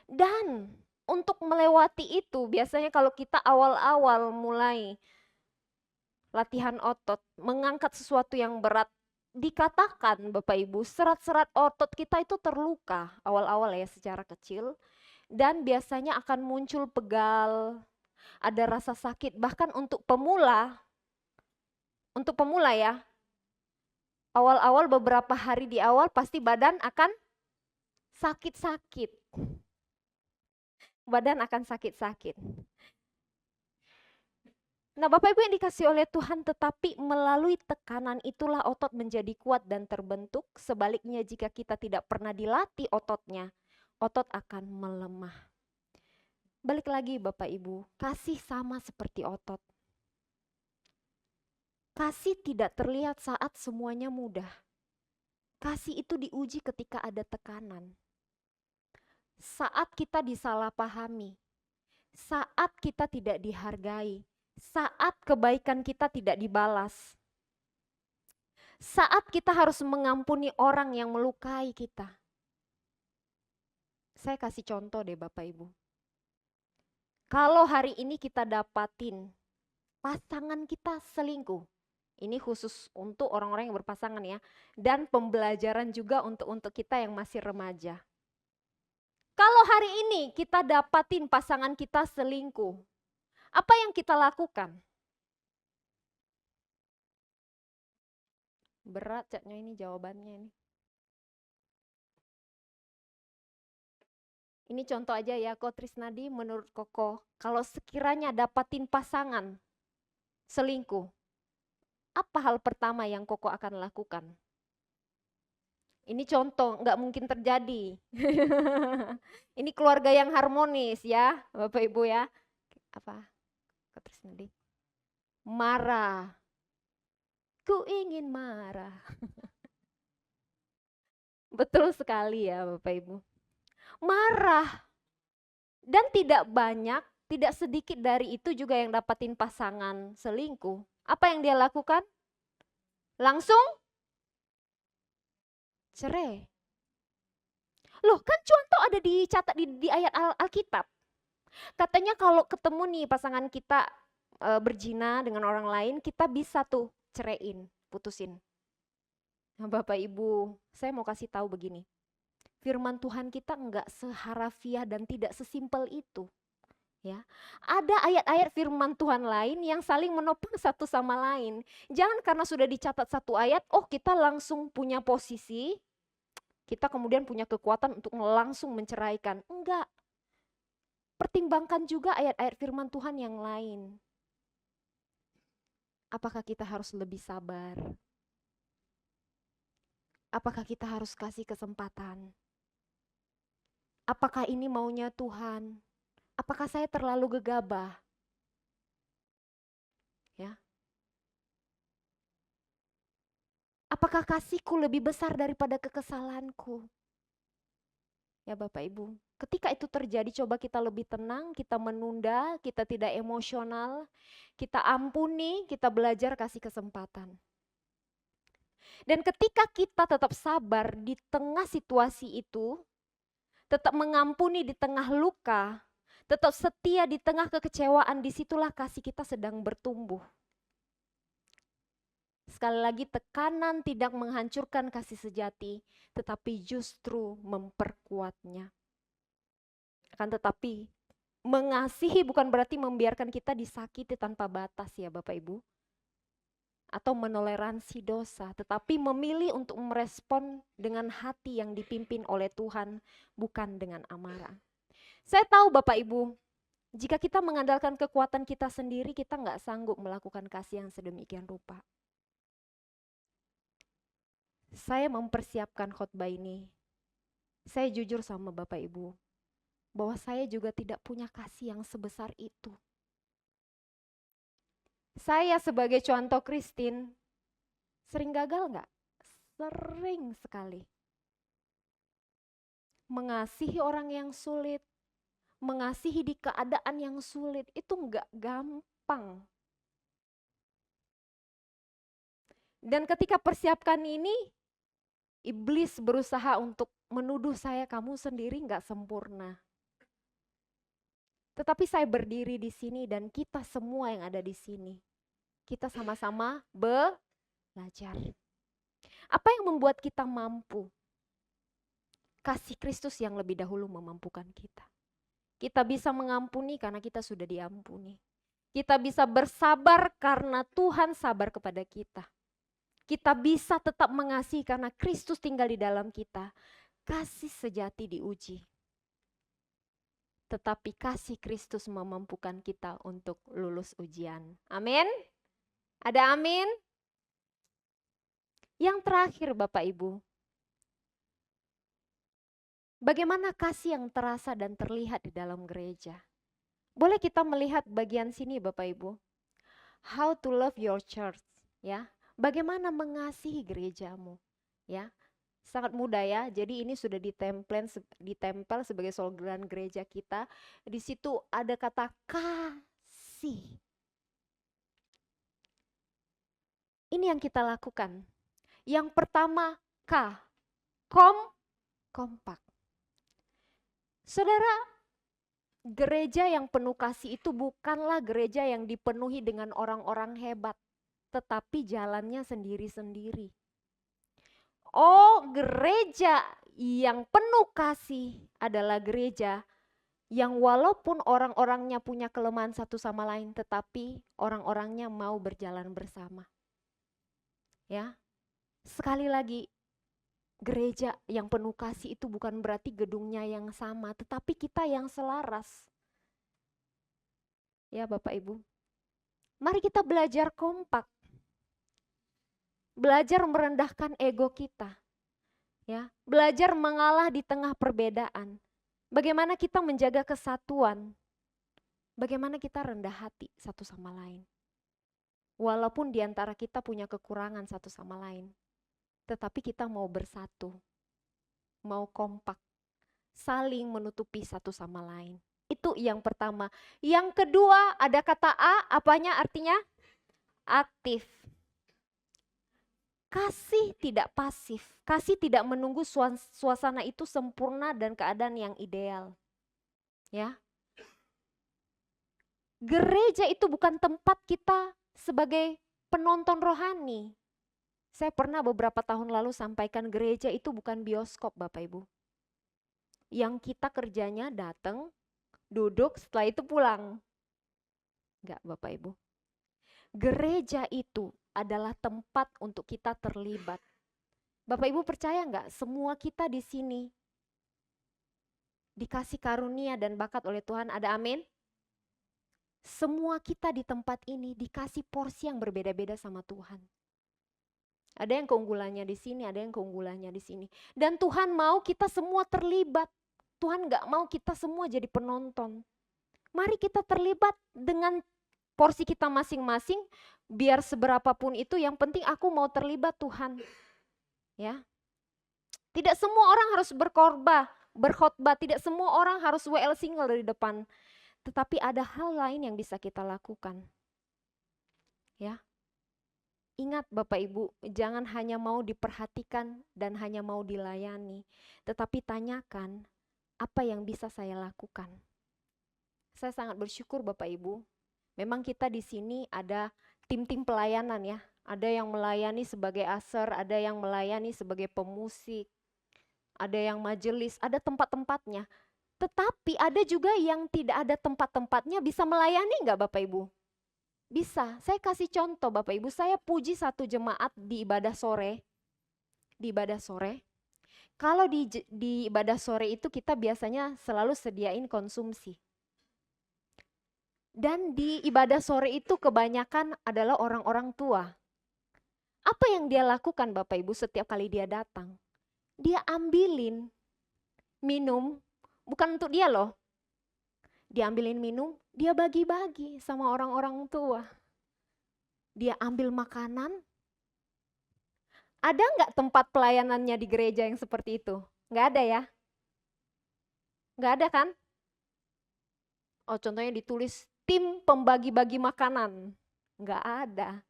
Dan untuk melewati itu biasanya kalau kita awal-awal mulai latihan otot, mengangkat sesuatu yang berat, dikatakan Bapak Ibu, serat-serat otot kita itu terluka awal-awal ya secara kecil. Dan biasanya akan muncul pegal, ada rasa sakit. Bahkan untuk pemula ya, awal-awal beberapa hari di awal pasti badan akan sakit-sakit. Badan akan sakit-sakit. Nah Bapak Ibu yang dikasih oleh Tuhan, tetapi melalui tekanan itulah otot menjadi kuat dan terbentuk. Sebaliknya jika kita tidak pernah dilatih ototnya, otot akan melemah. Balik lagi Bapak Ibu, kasih sama seperti otot. Kasih tidak terlihat saat semuanya mudah. Kasih itu diuji ketika ada tekanan. Saat kita disalahpahami, saat kita tidak dihargai, saat kebaikan kita tidak dibalas, saat kita harus mengampuni orang yang melukai kita. Saya kasih contoh deh Bapak Ibu. Kalau hari ini kita dapatin pasangan kita selingkuh, ini khusus untuk orang-orang yang berpasangan ya, dan pembelajaran juga untuk kita yang masih remaja. Kalau hari ini kita dapatin pasangan kita selingkuh, apa yang kita lakukan? Berat caknya ini jawabannya ini. Ini contoh aja ya, Ko Trisnadi, menurut Koko, kalau sekiranya dapatin pasangan selingkuh, apa hal pertama yang Koko akan lakukan? Ini contoh, nggak mungkin terjadi. Ini keluarga yang harmonis ya, Bapak Ibu ya. Apa? Ko Trisnadi? Marah. Ku ingin marah. Betul sekali ya Bapak Ibu. Marah. Dan tidak banyak, tidak sedikit dari itu juga yang dapatin pasangan selingkuh. Apa yang dia lakukan? Langsung cerai. Loh kan contoh ada dicatat di ayat Alkitab. Katanya kalau ketemu nih pasangan kita berzina dengan orang lain, kita bisa tuh ceraiin, putusin. Nah, Bapak Ibu, saya mau kasih tahu begini. Firman Tuhan kita enggak seharafiah dan tidak sesimpel itu. Ya, ada ayat-ayat firman Tuhan lain yang saling menopang satu sama lain. Jangan karena sudah dicatat satu ayat, oh kita langsung punya posisi, kita kemudian punya kekuatan untuk langsung menceraikan. Enggak. Pertimbangkan juga ayat-ayat firman Tuhan yang lain. Apakah kita harus lebih sabar? Apakah kita harus kasih kesempatan? Apakah ini maunya Tuhan? Apakah saya terlalu gegabah? Ya. Apakah kasihku lebih besar daripada kekesalanku? Ya Bapak Ibu, ketika itu terjadi coba kita lebih tenang, kita menunda, kita tidak emosional, kita ampuni, kita belajar kasih kesempatan. Dan ketika kita tetap sabar di tengah situasi itu, tetap mengampuni di tengah luka, tetap setia di tengah kekecewaan, disitulah kasih kita sedang bertumbuh. Sekali lagi, tekanan tidak menghancurkan kasih sejati, tetapi justru memperkuatnya. Akan tetapi, mengasihi bukan berarti membiarkan kita disakiti tanpa batas ya Bapak Ibu. Atau menoleransi dosa, tetapi memilih untuk merespon dengan hati yang dipimpin oleh Tuhan, bukan dengan amarah. Saya tahu Bapak Ibu, jika kita mengandalkan kekuatan kita sendiri, kita nggak sanggup melakukan kasih yang sedemikian rupa. Saya mempersiapkan khotbah ini. Saya jujur sama Bapak Ibu, bahwa saya juga tidak punya kasih yang sebesar itu. Saya sebagai contoh Kristin, sering gagal nggak? Sering sekali. Mengasihi orang yang sulit, mengasihi di keadaan yang sulit, itu nggak gampang. Dan ketika persiapkan ini, iblis berusaha untuk menuduh saya, kamu sendiri nggak sempurna. Tetapi saya berdiri di sini dan kita semua yang ada di sini, kita sama-sama belajar. Apa yang membuat kita mampu? Kasih Kristus yang lebih dahulu memampukan kita. Kita bisa mengampuni karena kita sudah diampuni. Kita bisa bersabar karena Tuhan sabar kepada kita. Kita bisa tetap mengasihi karena Kristus tinggal di dalam kita. Kasih sejati diuji. Tetapi kasih Kristus memampukan kita untuk lulus ujian. Amin? Ada amin? Yang terakhir Bapak Ibu, bagaimana kasih yang terasa dan terlihat di dalam gereja? Boleh kita melihat bagian sini Bapak Ibu. How to love your church, ya. Bagaimana mengasihi gerejamu, ya. Sangat mudah ya. Jadi ini sudah ditempel sebagai slogan gereja kita. Di situ ada kata kasih. Ini yang kita lakukan. Yang pertama kompak. Saudara, gereja yang penuh kasih itu bukanlah gereja yang dipenuhi dengan orang-orang hebat, tetapi jalannya sendiri-sendiri. Oh, gereja yang penuh kasih adalah gereja yang walaupun orang-orangnya punya kelemahan satu sama lain, tetapi orang-orangnya mau berjalan bersama. Ya, sekali lagi, Gereja yang penuh kasih itu bukan berarti gedungnya yang sama, tetapi kita yang selaras. Ya Bapak Ibu, mari kita belajar kompak. Belajar merendahkan ego kita. Ya, belajar mengalah di tengah perbedaan. Bagaimana kita menjaga kesatuan. Bagaimana kita rendah hati satu sama lain. Walaupun di antara kita punya kekurangan satu sama lain. Tetapi kita mau bersatu. Mau kompak. Saling menutupi satu sama lain. Itu yang pertama. Yang kedua ada kata A, apanya artinya? Aktif. Kasih tidak pasif. Kasih tidak menunggu suasana itu sempurna dan keadaan yang ideal. Ya. Gereja itu bukan tempat kita sebagai penonton rohani. Saya pernah beberapa tahun lalu sampaikan gereja itu bukan bioskop Bapak Ibu. Yang kita kerjanya datang, duduk, setelah itu pulang. Enggak Bapak Ibu. Gereja itu adalah tempat untuk kita terlibat. Bapak Ibu percaya enggak semua kita di sini dikasih karunia dan bakat oleh Tuhan, ada amin? Semua kita di tempat ini dikasih porsi yang berbeda-beda sama Tuhan. Ada yang keunggulannya di sini, ada yang keunggulannya di sini. Dan Tuhan mau kita semua terlibat. Tuhan gak mau kita semua jadi penonton. Mari kita terlibat dengan porsi kita masing-masing, biar seberapapun itu, yang penting aku mau terlibat Tuhan. Ya, tidak semua orang harus berkhotbah, tidak semua orang harus WL single dari depan. Tetapi ada hal lain yang bisa kita lakukan. Ya. Ingat Bapak Ibu, jangan hanya mau diperhatikan dan hanya mau dilayani, tetapi tanyakan apa yang bisa saya lakukan. Saya sangat bersyukur Bapak Ibu. Memang kita di sini ada tim-tim pelayanan ya. Ada yang melayani sebagai aser, ada yang melayani sebagai pemusik, ada yang majelis, ada tempat-tempatnya. Tetapi ada juga yang tidak ada tempat-tempatnya, bisa melayani enggak Bapak Ibu? Bisa. Saya kasih contoh Bapak Ibu, saya puji satu jemaat di ibadah sore. Di ibadah sore. Kalau di ibadah sore itu kita biasanya selalu sediain konsumsi. Dan di ibadah sore itu kebanyakan adalah orang-orang tua. Apa yang dia lakukan Bapak Ibu setiap kali dia datang? Dia ambilin minum, bukan untuk dia loh. Dia ambilin minum, dia bagi-bagi sama orang-orang tua. Dia ambil makanan. Ada nggak tempat pelayanannya di gereja yang seperti itu? Nggak ada ya? Nggak ada kan? Oh, contohnya ditulis tim pembagi-bagi makanan. Nggak ada.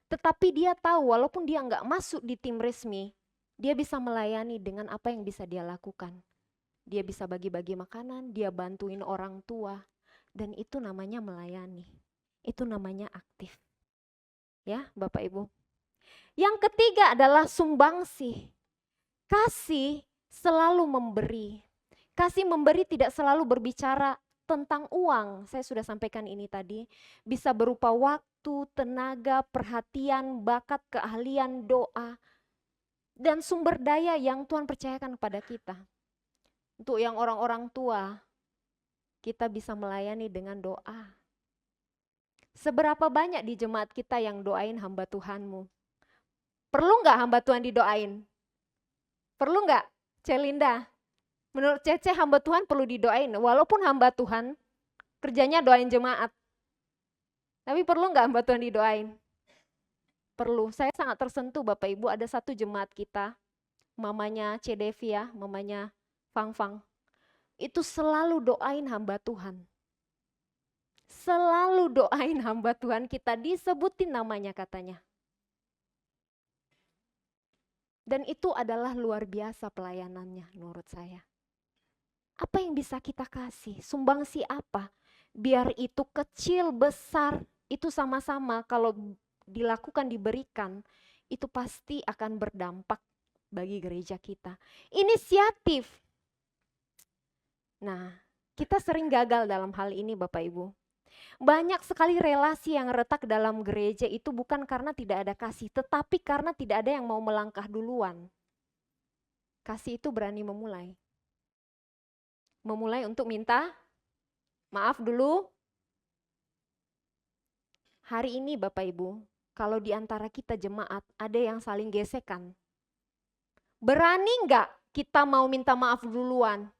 Tetapi dia tahu walaupun dia nggak masuk di tim resmi, dia bisa melayani dengan apa yang bisa dia lakukan. Dia bisa bagi-bagi makanan, dia bantuin orang tua. Dan itu namanya melayani. Itu namanya aktif. Ya Bapak Ibu. Yang ketiga adalah sumbangsih. Kasih selalu memberi. Kasih memberi tidak selalu berbicara tentang uang, saya sudah sampaikan ini tadi, bisa berupa waktu, tenaga, perhatian, bakat, keahlian, doa, dan sumber daya yang Tuhan percayakan kepada kita. Untuk yang orang-orang tua, kita bisa melayani dengan doa. Seberapa banyak di jemaat kita yang doain hamba Tuhanmu? Perlu nggak hamba Tuhan didoain? Perlu nggak, Celinda? Menurut Cece hamba Tuhan perlu didoain, walaupun hamba Tuhan kerjanya doain jemaat. Tapi perlu nggak hamba Tuhan didoain? Perlu. Saya sangat tersentuh Bapak Ibu, ada satu jemaat kita, mamanya Cedevia, mamanya Fang Fang. Itu selalu doain hamba Tuhan. Selalu doain hamba Tuhan, kita disebutin namanya katanya. Dan itu adalah luar biasa pelayanannya menurut saya. Apa yang bisa kita kasih? Sumbangsi apa? Biar itu kecil, besar, itu sama-sama kalau dilakukan, diberikan, itu pasti akan berdampak bagi gereja kita. Inisiatif. Nah, kita sering gagal dalam hal ini Bapak Ibu. Banyak sekali relasi yang retak dalam gereja itu bukan karena tidak ada kasih, tetapi karena tidak ada yang mau melangkah duluan. Kasih itu berani memulai. Memulai untuk minta maaf dulu. Hari ini Bapak Ibu, kalau di antara kita jemaat ada yang saling gesekan, berani nggak kita mau minta maaf duluan?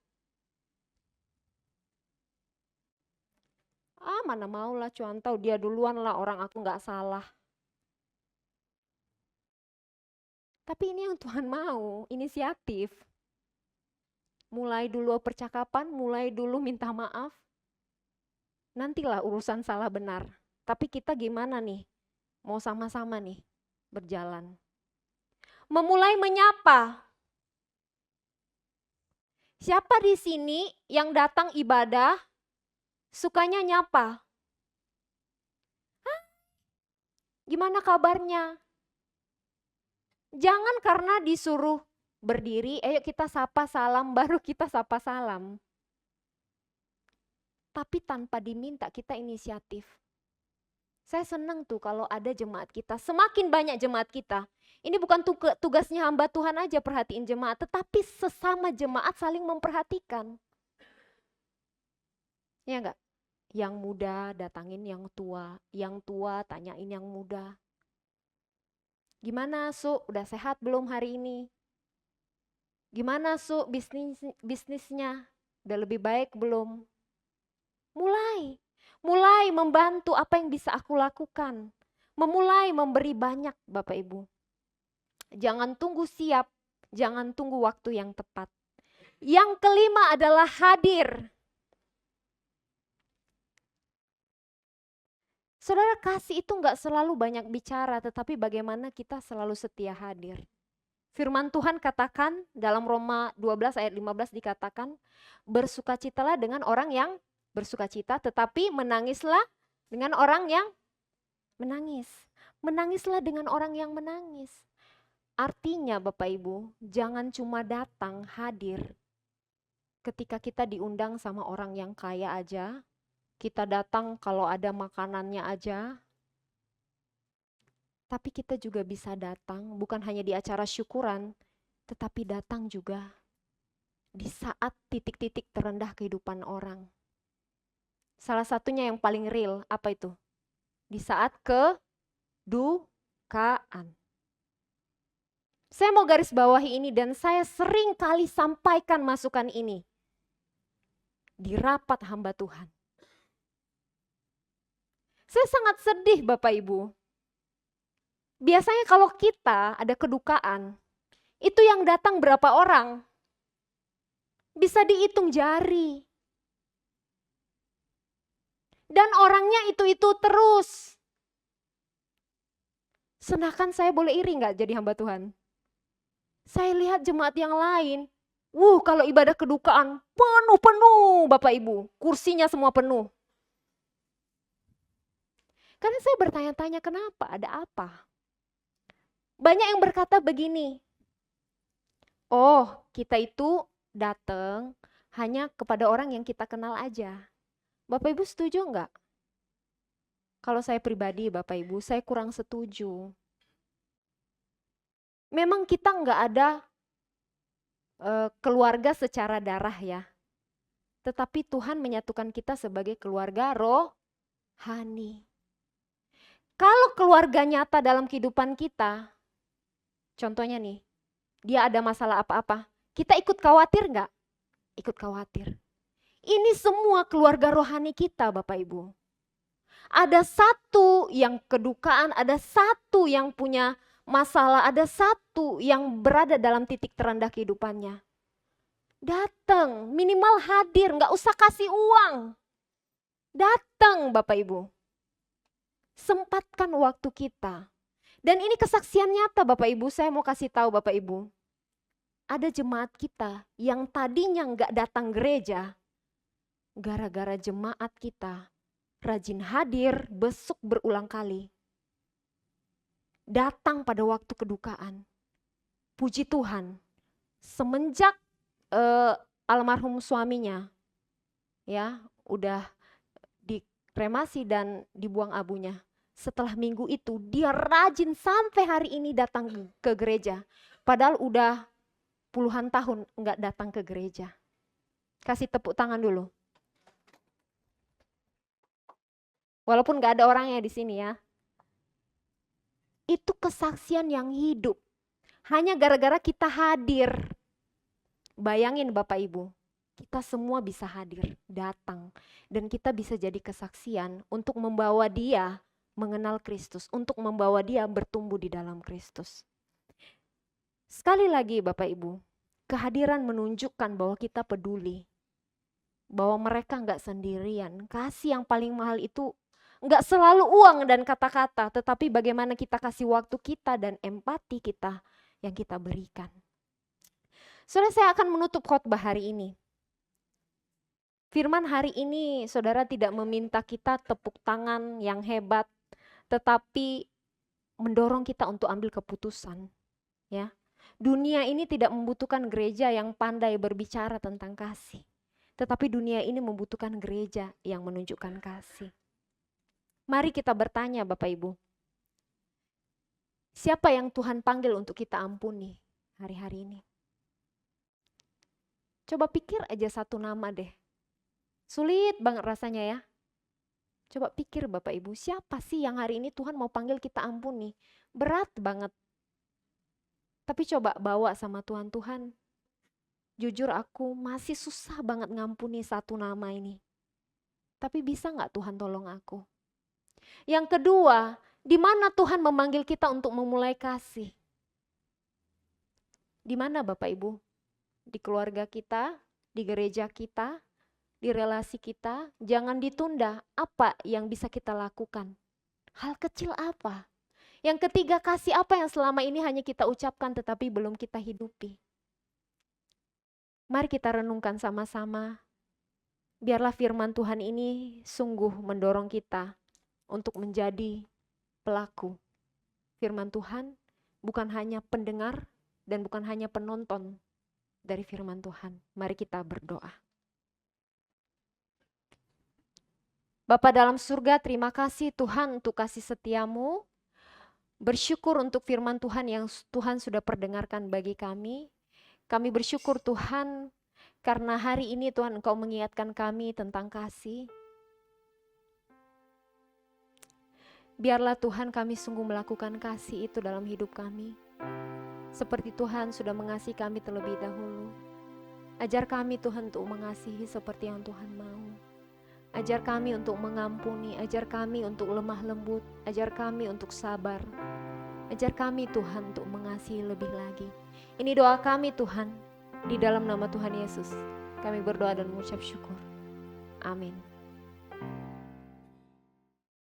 Mana mau lah, cuman tahu dia duluan lah, orang aku nggak salah. Tapi ini yang Tuhan mau, inisiatif. Mulai dulu percakapan, mulai dulu minta maaf. Nantilah urusan salah benar. Tapi kita gimana nih? Mau sama-sama nih berjalan. Memulai menyapa. Siapa di sini yang datang ibadah sukanya nyapa? Hah? Gimana kabarnya? Jangan karena disuruh berdiri, ayo kita sapa salam, baru kita sapa salam. Tapi tanpa diminta kita inisiatif. Saya senang tuh kalau ada jemaat kita, semakin banyak jemaat kita. Ini bukan tugasnya hamba Tuhan aja perhatiin jemaat, tetapi sesama jemaat saling memperhatikan. Ya enggak? Yang muda datangin yang tua tanyain yang muda. Gimana Su, udah sehat belum hari ini? Gimana Su, bisnisnya? Udah lebih baik belum? Mulai membantu apa yang bisa aku lakukan. Memulai memberi banyak Bapak Ibu. Jangan tunggu siap, jangan tunggu waktu yang tepat. Yang kelima adalah hadir. Saudara, kasih itu enggak selalu banyak bicara, tetapi bagaimana kita selalu setia hadir. Firman Tuhan katakan dalam Roma 12 ayat 15 dikatakan, bersukacitalah dengan orang yang bersukacita, tetapi menangislah dengan orang yang menangis. Menangislah dengan orang yang menangis. Artinya Bapak Ibu, jangan cuma datang hadir ketika kita diundang sama orang yang kaya aja, kita datang kalau ada makanannya aja, tapi kita juga bisa datang bukan hanya di acara syukuran, tetapi datang juga di saat titik-titik terendah kehidupan orang. Salah satunya yang paling real, apa itu? Di saat kedukaan. Saya mau garis bawahi ini dan saya sering kali sampaikan masukan ini di rapat hamba Tuhan. Saya sangat sedih Bapak Ibu. Biasanya kalau kita ada kedukaan, itu yang datang berapa orang? Bisa dihitung jari. Dan orangnya itu-itu terus. Sedangkan saya boleh iri nggak jadi hamba Tuhan? Saya lihat jemaat yang lain, kalau ibadah kedukaan penuh Bapak Ibu, kursinya semua penuh. Karena saya bertanya-tanya kenapa, ada apa? Banyak yang berkata begini, kita itu datang hanya kepada orang yang kita kenal aja. Bapak Ibu setuju enggak? Kalau saya pribadi Bapak Ibu, saya kurang setuju. Memang kita enggak ada keluarga secara darah ya. Tetapi Tuhan menyatukan kita sebagai keluarga rohani. Kalau keluarga nyata dalam kehidupan kita, contohnya nih, dia ada masalah apa-apa, kita ikut khawatir enggak? Ikut khawatir. Ini semua keluarga rohani kita Bapak Ibu. Ada satu yang kedukaan, ada satu yang punya masalah, ada satu yang berada dalam titik terendah kehidupannya. Datang, minimal hadir, nggak usah kasih uang. Datang Bapak Ibu. Sempatkan waktu kita. Dan ini kesaksian nyata Bapak Ibu, saya mau kasih tahu Bapak Ibu. Ada jemaat kita yang tadinya nggak datang gereja, gara-gara jemaat kita rajin hadir, besuk berulang kali. Datang pada waktu kedukaan. Puji Tuhan, semenjak almarhum suaminya ya udah dikremasi dan dibuang abunya. Setelah minggu itu dia rajin sampai hari ini datang ke gereja. Padahal udah puluhan tahun nggak datang ke gereja? Kasih tepuk tangan dulu. Walaupun nggak ada orangnya di sini ya. Itu kesaksian yang hidup. Hanya gara-gara kita hadir. Bayangin Bapak Ibu, kita semua bisa hadir, datang. Dan kita bisa jadi kesaksian untuk membawa dia mengenal Kristus, untuk membawa dia bertumbuh di dalam Kristus. Sekali lagi Bapak Ibu, kehadiran menunjukkan bahwa kita peduli. Bahwa mereka nggak sendirian. Kasih yang paling mahal itu nggak selalu uang dan kata-kata, tetapi bagaimana kita kasih waktu kita dan empati kita yang kita berikan. Saudara, saya akan menutup khotbah hari ini. Firman hari ini saudara tidak meminta kita tepuk tangan yang hebat, tetapi mendorong kita untuk ambil keputusan. Ya, dunia ini tidak membutuhkan gereja yang pandai berbicara tentang kasih, tetapi dunia ini membutuhkan gereja yang menunjukkan kasih. Mari kita bertanya Bapak Ibu, siapa yang Tuhan panggil untuk kita ampuni hari-hari ini? Coba pikir aja satu nama deh. Sulit banget rasanya ya. Coba pikir Bapak Ibu, siapa sih yang hari ini Tuhan mau panggil kita ampuni? Berat banget. Tapi coba bawa sama Tuhan, Tuhan, jujur aku masih susah banget ngampuni satu nama ini. Tapi bisa gak Tuhan tolong aku? Yang kedua, di mana Tuhan memanggil kita untuk memulai kasih? Di mana Bapak Ibu? Di keluarga kita, di gereja kita, di relasi kita. Jangan ditunda. Apa yang bisa kita lakukan? Hal kecil apa? Yang ketiga, kasih apa yang selama ini hanya kita ucapkan tetapi belum kita hidupi? Mari kita renungkan sama-sama. Biarlah firman Tuhan ini sungguh mendorong kita untuk menjadi pelaku. Firman Tuhan bukan hanya pendengar dan bukan hanya penonton dari firman Tuhan. Mari kita berdoa. Bapa dalam surga, terima kasih Tuhan untuk kasih setiamu. Bersyukur untuk firman Tuhan yang Tuhan sudah perdengarkan bagi kami. Kami bersyukur Tuhan karena hari ini Tuhan Engkau mengingatkan kami tentang kasih. Biarlah Tuhan kami sungguh melakukan kasih itu dalam hidup kami. Seperti Tuhan sudah mengasihi kami terlebih dahulu. Ajar kami Tuhan untuk mengasihi seperti yang Tuhan mau. Ajar kami untuk mengampuni, ajar kami untuk lemah lembut, ajar kami untuk sabar. Ajar kami Tuhan untuk mengasihi lebih lagi. Ini doa kami Tuhan, di dalam nama Tuhan Yesus. Kami berdoa dan mengucap syukur. Amin.